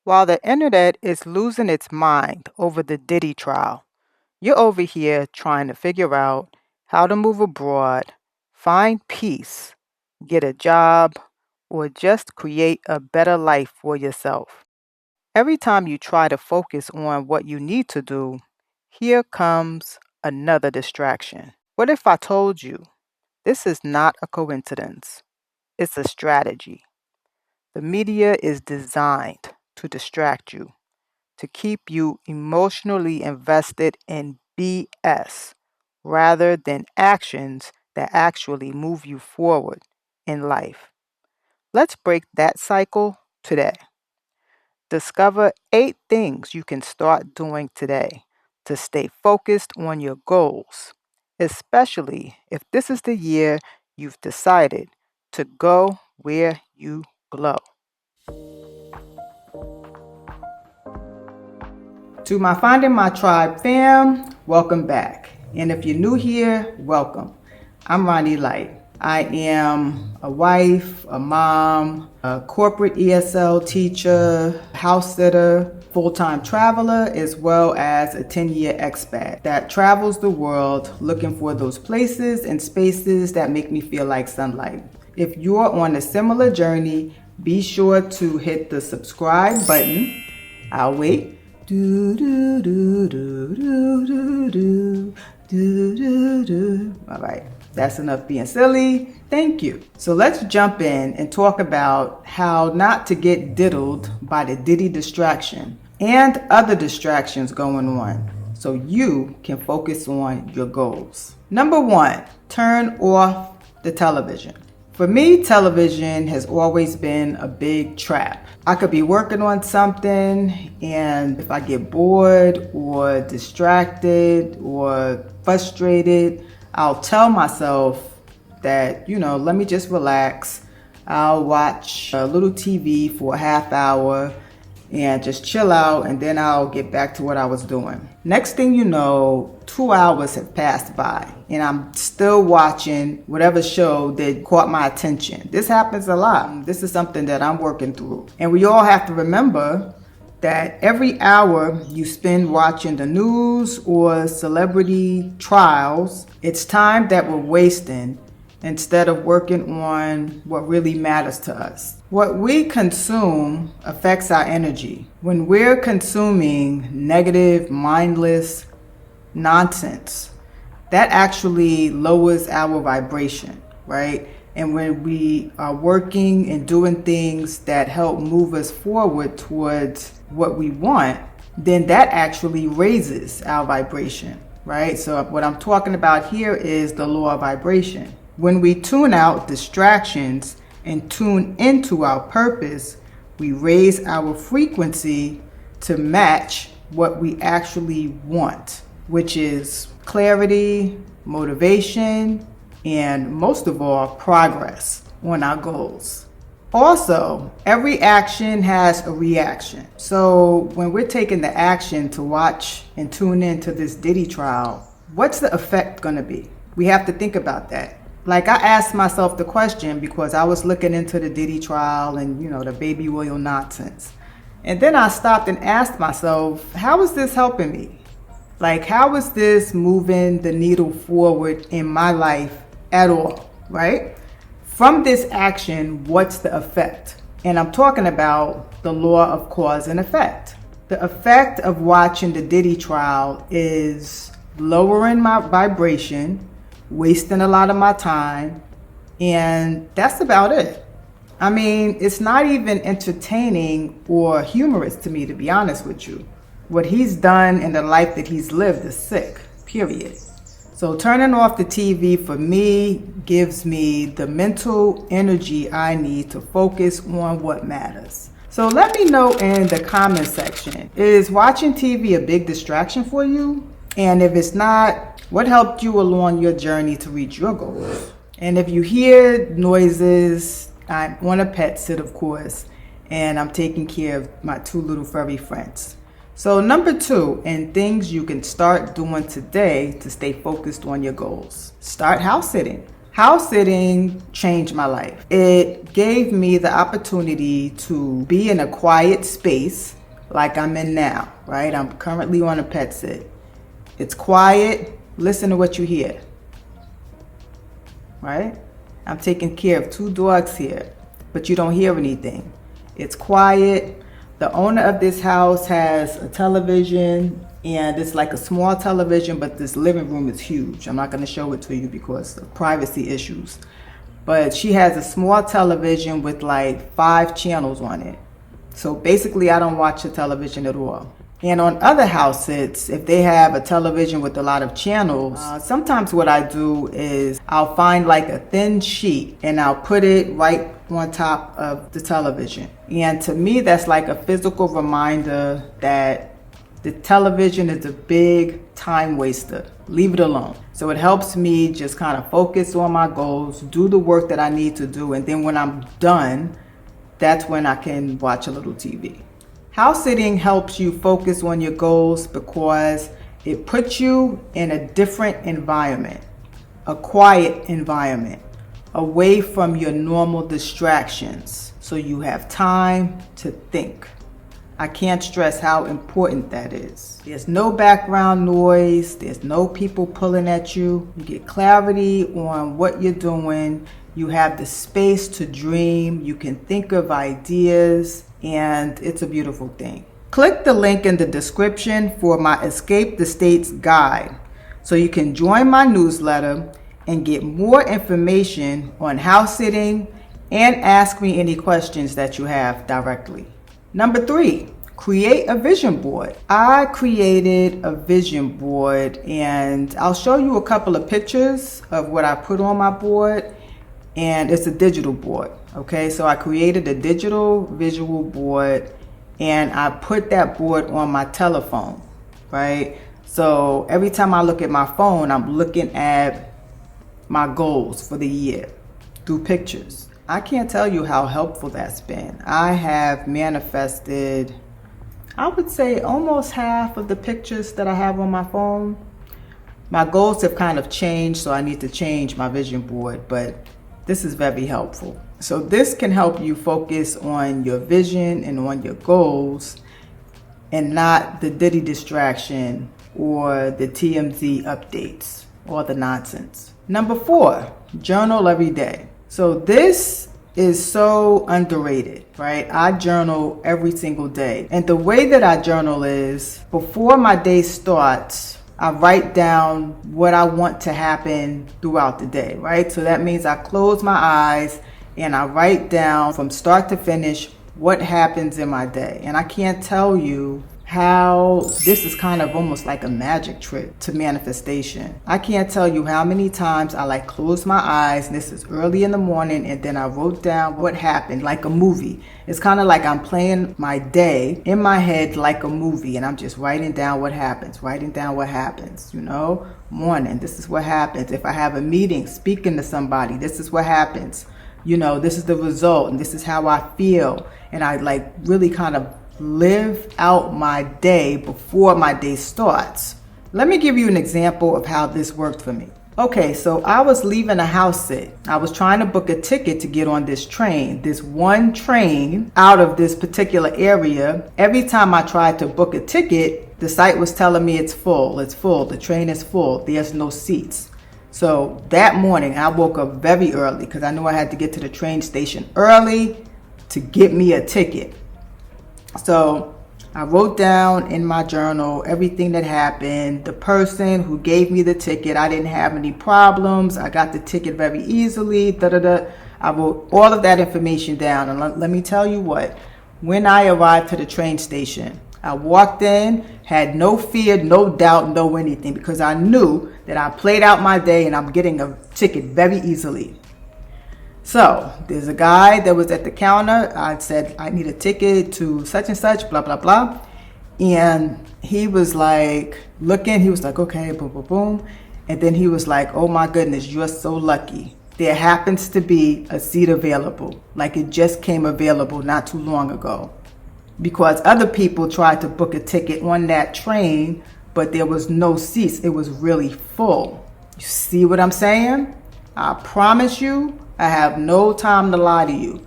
While the internet is losing its mind over the Diddy trial, you're over here trying to figure out how to move abroad, find peace, get a job, or just create a better life for yourself. Every time you try to focus on what you need to do, here comes another distraction. What if I told you this is not a coincidence? It's a strategy. The media is designed to distract you, to keep you emotionally invested in BS rather than actions that actually move you forward in life. Let's break that cycle today. Discover 8 things you can start doing today to stay focused on your goals, especially if this is the year you've decided to go where you glow. To my Finding My Tribe fam, welcome back. And if you're new here, welcome. I'm Ronnie Light. I am a wife, a mom, a corporate ESL teacher, house sitter, full-time traveler, as well as a 10-year expat that travels the world looking for those places and spaces that make me feel like sunlight. If you're on a similar journey, be sure to hit the subscribe button. I'll wait. Do do do do do do do do do do. All right, that's enough being silly. Thank you. So let's jump in and talk about how not to get diddled by the Diddy distraction and other distractions going on so you can focus on your goals. Number 1, turn off the television. For me, television has always been a big trap. I could be working on something, and if I get bored or distracted or frustrated, I'll tell myself that, let me just relax. I'll watch a little TV for a half hour and just chill out, and then I'll get back to what I was doing. Next thing you know, 2 hours have passed by and I'm still watching whatever show that caught my attention. This happens a lot. This is something that I'm working through. And we all have to remember that every hour you spend watching the news or celebrity trials, it's time that we're wasting instead of working on what really matters to us. What we consume affects our energy. When we're consuming negative, mindless nonsense, that actually lowers our vibration, right? And when we are working and doing things that help move us forward towards what we want, then that actually raises our vibration, right? So what I'm talking about here is the law of vibration. When we tune out distractions and tune into our purpose, we raise our frequency to match what we actually want, which is clarity, motivation, and most of all, progress on our goals. Also, every action has a reaction. So when we're taking the action to watch and tune into this Diddy trial, what's the effect going to be? We have to think about that. Like, I asked myself the question because I was looking into the Diddy trial and, the baby oil nonsense. And then I stopped and asked myself, how is this helping me? Like, how is this moving the needle forward in my life at all, right? From this action, what's the effect? And I'm talking about the law of cause and effect. The effect of watching the Diddy trial is lowering my vibration, wasting a lot of my time, and that's about it. I mean, it's not even entertaining or humorous to me, to be honest with you. What he's done in the life that he's lived is sick, period. So turning off the TV for me gives me the mental energy I need to focus on what matters. So let me know in the comment section, is watching TV a big distraction for you? And if it's not, what helped you along your journey to reach your goals? And if you hear noises, I'm on a pet sit, of course, and I'm taking care of my 2 little furry friends. So number 2, and things you can start doing today to stay focused on your goals. Start house sitting. House sitting changed my life. It gave me the opportunity to be in a quiet space like I'm in now, right? I'm currently on a pet sit. It's quiet. Listen to what you hear, right? I'm taking care of 2 dogs here, but you don't hear anything. It's quiet. The owner of this house has a television, and it's like a small television, but this living room is huge. I'm not going to show it to you because of privacy issues. But she has a small television with like 5 channels on it. So basically, I don't watch the television at all. And on other house sits, if they have a television with a lot of channels, sometimes what I do is I'll find like a thin sheet and I'll put it right on top of the television. And to me, that's like a physical reminder that the television is a big time waster. Leave it alone. So it helps me just kind of focus on my goals, do the work that I need to do, and then when I'm done, that's when I can watch a little TV. House sitting helps you focus on your goals because it puts you in a different environment, a quiet environment, away from your normal distractions, so you have time to think. I can't stress how important that is. There's no background noise, there's no people pulling at you. You get clarity on what you're doing. You have the space to dream. You can think of ideas, and it's a beautiful thing. Click the link in the description for my Escape the States guide so you can join my newsletter and get more information on house sitting and ask me any questions that you have directly. Number 3, create a vision board. I created a vision board, and I'll show you a couple of pictures of what I put on my board, and it's a digital board. Okay, so I created a digital visual board and I put that board on my telephone, right? So every time I look at my phone, I'm looking at my goals for the year through pictures. I can't tell you how helpful that's been. I have manifested, I would say, almost half of the pictures that I have on my phone. My goals have kind of changed, so I need to change my vision board, but this is very helpful. So this can help you focus on your vision and on your goals and not the Diddy distraction or the TMZ updates or the nonsense. Number 4, journal every day. So this is so underrated, right? I journal every single day. And the way that I journal is before my day starts, I write down what I want to happen throughout the day, right? So that means I close my eyes and I write down from start to finish what happens in my day. And I can't tell you how this is kind of almost like a magic trick to manifestation. I can't tell you how many times I like close my eyes, and this is early in the morning, and then I wrote down what happened, like a movie. It's kind of like I'm playing my day in my head like a movie, and I'm just writing down what happens, you know? Morning, this is what happens. If I have a meeting, speaking to somebody, this is what happens. You know, this is the result, and this is how I feel. And I like really kind of live out my day before my day starts. Let me give you an example of how this worked for me. Okay, so I was leaving a house sit. I was trying to book a ticket to get on this train, this one train out of this particular area. Every time I tried to book a ticket, the site was telling me it's full, the train is full, there's no seats. So that morning I woke up very early because I knew I had to get to the train station early to get me a ticket. So I wrote down in my journal everything that happened. The person who gave me the ticket, I didn't have any problems. I got the ticket very easily. I wrote all of that information down. And let me tell you what, when I arrived to the train station, I walked in, had no fear, no doubt, no anything, because I knew that I played out my day and I'm getting a ticket very easily. So there's a guy that was at the counter. I said, I need a ticket to such and such, blah, blah, blah. And he was like looking, he was like, okay, boom, boom, boom. And then he was like, oh my goodness, you're so lucky. There happens to be a seat available. Like it just came available not too long ago. Because other people tried to book a ticket on that train, but there was no seats. It was really full. You see what I'm saying? I promise you, I have no time to lie to you.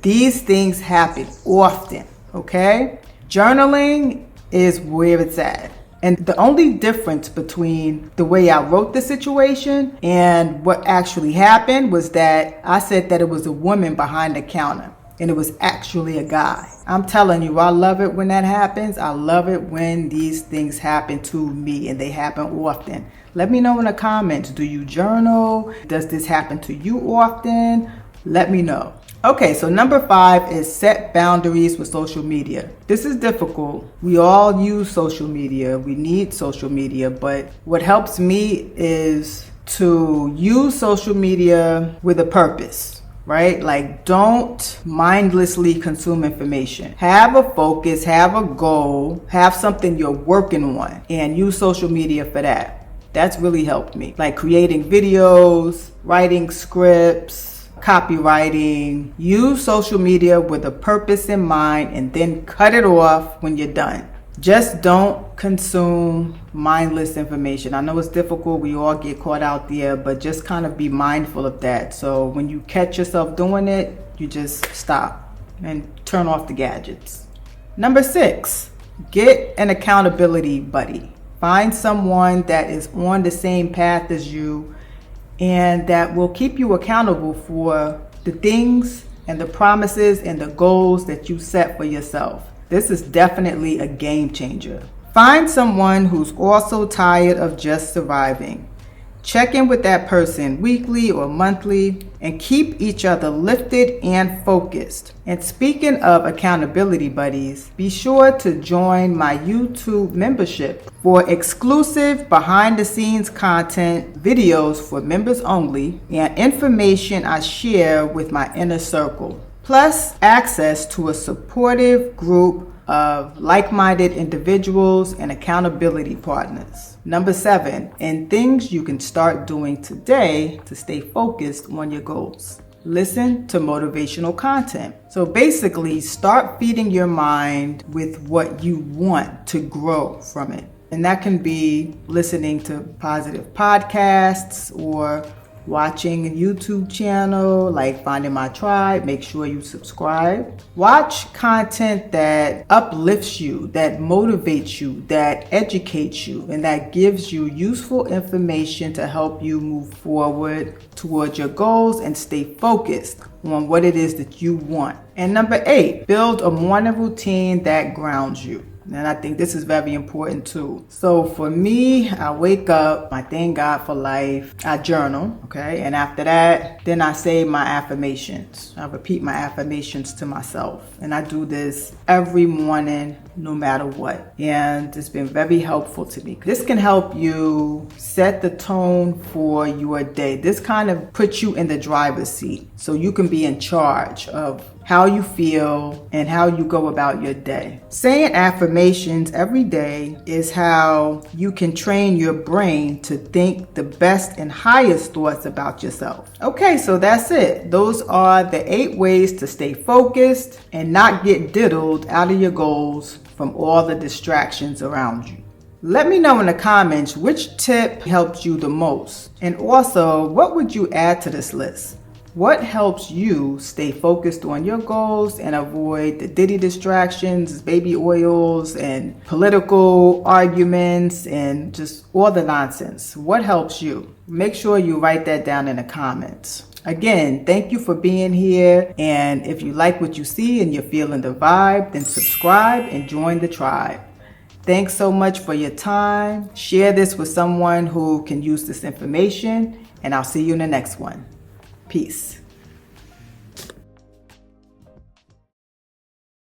These things happen often, okay? Journaling is where it's at. And the only difference between the way I wrote the situation and what actually happened was that I said that it was a woman behind the counter and it was actually a guy. I'm telling you, I love it when that happens. I love it when these things happen to me, and they happen often. Let me know in the comments, do you journal? Does this happen to you often? Let me know. Okay, so number 5 is set boundaries with social media. This is difficult. We all use social media. We need social media, but what helps me is to use social media with a purpose, right? Like, don't mindlessly consume information. Have a focus, have a goal, have something you're working on, and use social media for that. That's really helped me. Like creating videos, writing scripts, copywriting. Use social media with a purpose in mind and then cut it off when you're done. Just don't consume mindless information. I know it's difficult. We all get caught out there, but just kind of be mindful of that. So when you catch yourself doing it, you just stop and turn off the gadgets. Number 6, get an accountability buddy. Find someone that is on the same path as you and that will keep you accountable for the things and the promises and the goals that you set for yourself. This is definitely a game changer. Find someone who's also tired of just surviving. Check in with that person weekly or monthly and keep each other lifted and focused. And speaking of accountability buddies, be sure to join my YouTube membership for exclusive behind the scenes content, videos for members only, and information I share with my inner circle. Plus access to a supportive group of like-minded individuals and accountability partners. Number 7, and things you can start doing today to stay focused on your goals. Listen to motivational content. So basically, start feeding your mind with what you want to grow from it. And that can be listening to positive podcasts or watching a YouTube channel like Finding My Tribe. Make sure you subscribe. Watch content that uplifts you, that motivates you, that educates you, and that gives you useful information to help you move forward towards your goals and stay focused on what it is that you want. And number 8, build a morning routine that grounds you. And I think this is very important too. So for me, I wake up, I thank God for life, I journal, okay? And after that, then I say my affirmations. I repeat my affirmations to myself. And I do this every morning, no matter what. And it's been very helpful to me. This can help you set the tone for your day. This kind of puts you in the driver's seat so you can be in charge of how you feel and how you go about your day. Saying affirmations every day is how you can train your brain to think the best and highest thoughts about yourself. Okay, so that's it. Those are the 8 ways to stay focused and not get diddled out of your goals from all the distractions around you. Let me know in the comments which tip helped you the most. And also, what would you add to this list? What helps you stay focused on your goals and avoid the ditty distractions, baby oils, and political arguments, and just all the nonsense? What helps you? Make sure you write that down in the comments. Again, thank you for being here. And if you like what you see and you're feeling the vibe, then subscribe and join the tribe. Thanks so much for your time. Share this with someone who can use this information, and I'll see you in the next one. Peace.